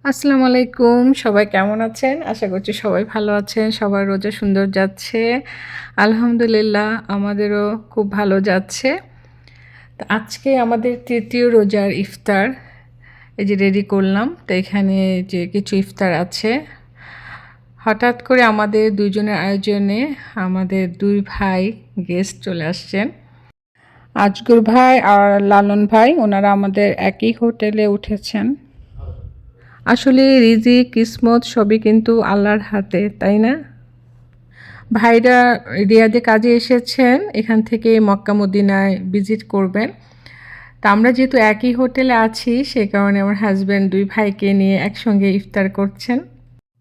আসসালামু আলাইকুম। সবাই কেমন আছেন? আশা করছি সবাই ভালো আছেন। সবার রোজা সুন্দর যাচ্ছে। আলহামদুলিল্লাহ আমাদেরও খুব ভালো যাচ্ছে। তো আজকে আমাদের ৩য় রোজার ইফতার। এই যে রেডি করলাম। তো এখানে যে কিছু ইফতার আছে। হঠাৎ করে আমাদের ২ জনের আয়োজনে আমাদের ২ ভাই গেস্ট চলে আসছেন। আজগর ভাই আর লালন ভাই ওনারা আমাদের একই হোটেলে উঠেছেন। আসলে রিজিক কিসমত সবই কিন্তু আল্লাহর হাতে, তাই না? ভাইরা রিয়াদে কাজে এসেছেন, এখান থেকে মক্কা মদিনায় ভিজিট করবেন। তা আমরা যেহেতু একই হোটেলে আছি সে কারণে আমার হাজব্যান্ড ২ ভাইকে নিয়ে একসঙ্গে ইফতার করছেন।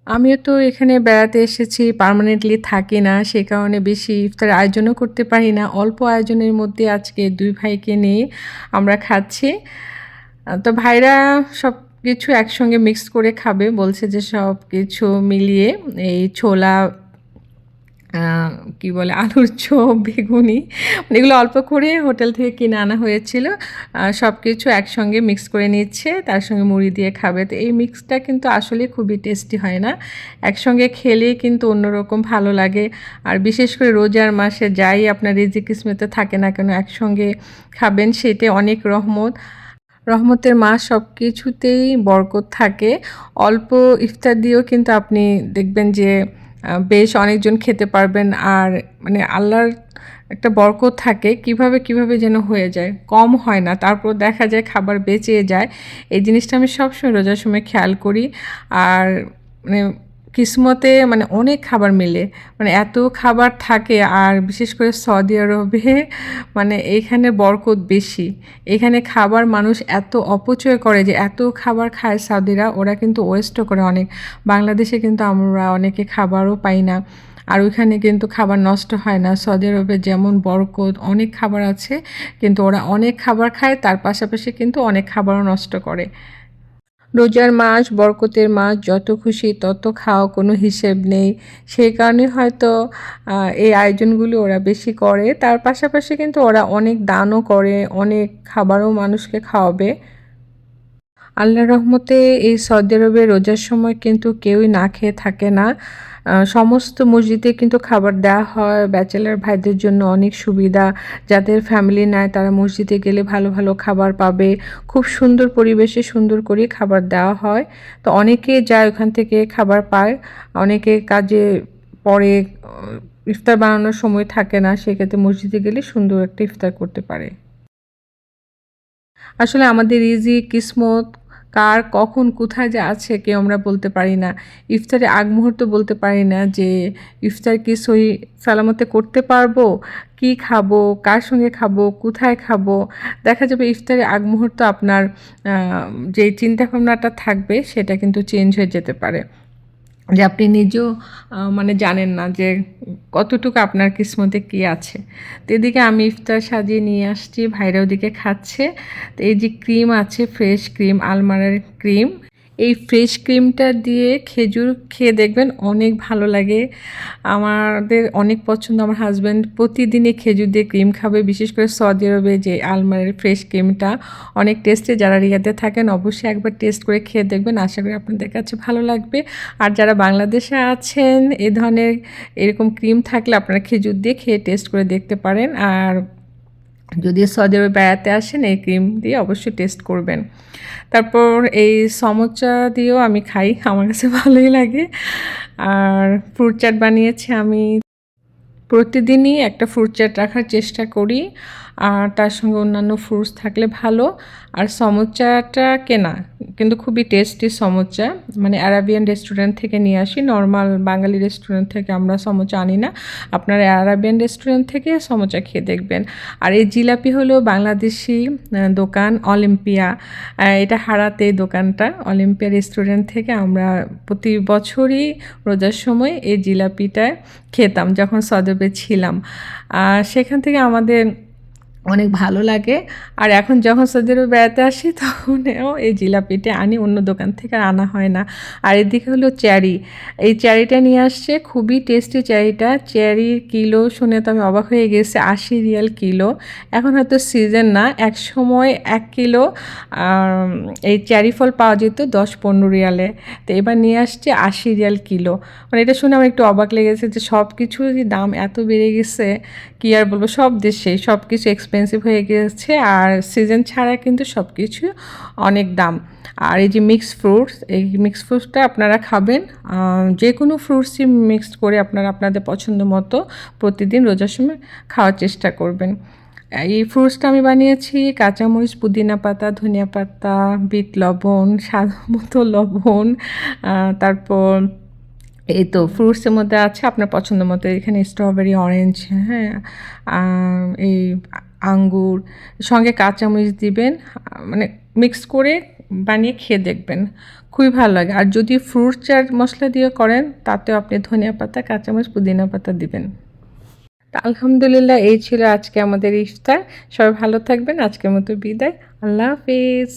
আমিও তো এখানে বেড়াতে এসেছি, পার্মানেন্টলি থাকি না, সে কারণে বেশি ইফতার আয়োজনও করতে পারি না। অল্প আয়োজনের মধ্যে আজকে ২ ভাইকে নিয়ে আমরা খাচ্ছি। তো ভাইরা সবকিছু একসঙ্গে মিক্স করে খাবে বলছে যে সবকিছু মিলিয়ে এই ছোলা আ কি বলে আলুর চপ, বেগুনি মানে এগুলো অল্প করে হোটেল থেকে কিনে আনা হয়েছিল। সবকিছু একসঙ্গে মিক্স করে নিচ্ছে, তার সঙ্গে মুড়ি দিয়ে খাবে। তো এই মিক্সটা কিন্তু আসলে খুবই টেস্টি হয় না? একসঙ্গে খেলেই কিন্তু অন্যরকম ভালো লাগে। আর বিশেষ করে রোজার মাসে যাই আপনার রিজিক কিসমতে থাকে না কেন একসঙ্গে খাবেন সেটা অনেক রহমত। রহমতের মাস সবকিছুতেই বরকত থাকে। অল্প ইফতার দিয়েও কিন্তু আপনি দেখবেন যে বেশ অনেকজন খেতে পারবেন। আর মানে আল্লাহর একটা বরকত থাকে কিভাবে যেন হয়ে যায়। কম হয় না। তারপর দেখা যায় খাবার বেঁচে যায়। এই জিনিসটা আমি সবসময় রোজার সময় খেয়াল করি। আর মানে কিসমতে মানে অনেক খাবার মেলে। মানে এত খাবার থাকে আর বিশেষ করে সৌদি আরবে মানে এইখানে বরকত বেশি। এখানে খাবার মানুষ এত অপচয় করে যে এত খাবার খায় সাউদিরা, ওরা কিন্তু ওয়েস্টও করে অনেক। বাংলাদেশে কিন্তু আমরা অনেকে খাবারও পাই না। আর ওইখানে কিন্তু খাবার নষ্ট হয় না। সৌদি আরবে যেমন বরকত অনেক খাবার আছে, কিন্তু ওরা অনেক খাবার খায় তার পাশাপাশি কিন্তু অনেক খাবারও নষ্ট করে। রোজার মাস, বরকতের মাস, যত খুশি তত খাও, কোনো হিসেব নেই। সেই কারণে হয়তো এই আয়োজনগুলো ওরা বেশি করে। তার পাশাপাশি কিন্তু ওরা অনেক দানও করে, অনেক খাবারও মানুষকে খাওয়াবে। আল্লাহর রহমতে এই সৌদি আরবে রোজার সময় কিন্তু কেউই না খেয়ে থাকে না। সমস্ত মসজিদে কিন্তু খাবার দেওয়া হয়। ব্যাচেলর ভাইদের জন্য অনেক সুবিধা। যাদের ফ্যামিলি নাই তারা মসজিদে গেলে ভালো ভালো খাবার পাবে। খুব সুন্দর পরিবেশে সুন্দর করে খাবার দেওয়া হয়। তো অনেকে যায় ওখান থেকে খাবার পায়। অনেকে কাজে পড়ে, ইফতার বানানোর সময় থাকে না, সেক্ষেত্রে মসজিদে গেলে সুন্দর একটা ইফতার করতে পারে। আসলে আমাদের রিজিক কিসমত কার কখন কোথায় যে আছে কেউ আমরা বলতে পারি না। ইফতারের আগ মুহূর্ত বলতে পারি না যে ইফতার কি সহি সালামতে করতে পারবো, কি খাবো, কার সঙ্গে খাবো, কোথায় খাবো। দেখা যাবে ইফতারের আগ মুহূর্ত আপনার যেই চিন্তাভাবনাটা থাকবে সেটা কিন্তু চেঞ্জ হয়ে যেতে পারে। যে আপনি নিজেও মানে জানেন না যে কতটুকু আপনার কিসমতে কী আছে। তো এদিকে আমি ইফতার সাজিয়ে নিয়ে আসছি, ভাইরা ওদিকে খাচ্ছে। তো এই যে ক্রিম আছে, ফ্রেশ ক্রিম, আলমারার ক্রিম, এই ফ্রেশ ক্রিমটা দিয়ে খেজুর খেয়ে দেখবেন অনেক ভালো লাগে। আমাদের অনেক পছন্দ, আমার হাজব্যান্ড প্রতিদিনই খেজুর দিয়ে ক্রিম খাবে। বিশেষ করে সৌদি আরবে যে আলমারের ফ্রেশ ক্রিমটা অনেক টেস্টি। যারা রিয়াদে থাকেন অবশ্যই একবার টেস্ট করে খেয়ে দেখবেন, আশা করি আপনাদের কাছে ভালো লাগবে। আর যারা বাংলাদেশে আছেন এ ধরনের এরকম ক্রিম থাকলে আপনারা খেজুর দিয়ে খেয়ে টেস্ট করে দেখতে পারেন। আর যদি সৌদি আরবে বেড়াতে আসেন এই ক্রিম দিয়ে অবশ্যই টেস্ট করবেন। তারপর এই সমোচা দিয়েও আমি খাই, আমার কাছে ভালোই লাগে। আর ফ্রুট চাট বানিয়েছি আমি। প্রতিদিনই একটা ফ্রুট চাট রাখার চেষ্টা করি, আর তার সঙ্গে অন্যান্য ফ্রুটস থাকলে ভালো। আর সমোচাটা কেনা কিন্তু খুবই টেস্টি সমোচা, মানে আরাবিয়ান রেস্টুরেন্ট থেকে নিয়ে আসি। নর্মাল বাঙালি রেস্টুরেন্ট থেকে আমরা সমোচা আনি না। আপনারা আরাবিয়ান রেস্টুরেন্ট থেকে সমোচা খেয়ে দেখবেন। আর এই জিলাপি হলো বাংলাদেশি দোকান অলিম্পিয়া, এটা হারাতে দোকানটা। অলিম্পিয়া রেস্টুরেন্ট থেকে আমরা প্রতি বছরই রোজার সময় এই জিলাপিটা খেতাম যখন সৌদি আরবে ছিলাম। সেখান থেকে আমাদের অনেক ভালো লাগে। আর এখন যখন সৌদি আরবে বেড়াতে আসি তখনও এই জিলাপিটা আনি, অন্য দোকান থেকে আর আনা হয় না। আর এদিকে হলো চেরি, এই চেরিটা নিয়ে আসছে, খুবই টেস্টি চেরিটা। চেরির কিলো শুনে তো আমি অবাক হয়ে গেছি, 80 রিয়াল কিলো। এখন হয়তো সিজন না, এক সময় 1 কিলো এই চেরি ফল পাওয়া যেত 10-15 রিয়ালে, তো এবার নিয়ে আসছে 80 রিয়াল কিলো। মানে এটা শুনে আমার একটু অবাক লেগেছে যে সব কিছুরই দাম এত বেড়ে গেছে, কী আর বলবো, সব দেশেই সব কিছু এক্সপেন্সিভ হয়ে গেছে। আর সিজন ছাড়া কিন্তু সব কিছু অনেক দাম। আর এই যে মিক্সড ফ্রুটস, এই মিক্সড ফ্রুটসটা আপনারা খাবেন, যে কোনো ফ্রুটসই মিক্সড করে আপনারা আপনাদের পছন্দ মতো প্রতিদিন রোজার সময় খাওয়ার চেষ্টা করবেন। এই ফ্রুটসটা আমি বানিয়েছি কাঁচামরিচ, পুদিনা পাতা, ধনিয়া পাতা, বিট লবণ, স্বাদ মতো লবণ, তারপর এই তো ফ্রুটসের মধ্যে আছে আপনার পছন্দ মতো, এখানে স্ট্রবেরি, অরেঞ্জ, হ্যাঁ, এই আঙ্গুর, সঙ্গে কাঁচামরিচ দিবেন, মানে মিক্স করে বানিয়ে খেয়ে দেখবেন, খুবই ভালো লাগে। আর যদি ফ্রুট চাট মশলা দিয়ে করেন তাতেও আপনি ধনিয়া পাতা, কাঁচামরিচ, পুদিনা পাতা দিবেন। তা আলহামদুলিল্লাহ, এই ছিল আজকে আমাদের ইফতার। সবাই ভালো থাকবেন, আজকের মতো বিদায়, আল্লাহ হাফিজ।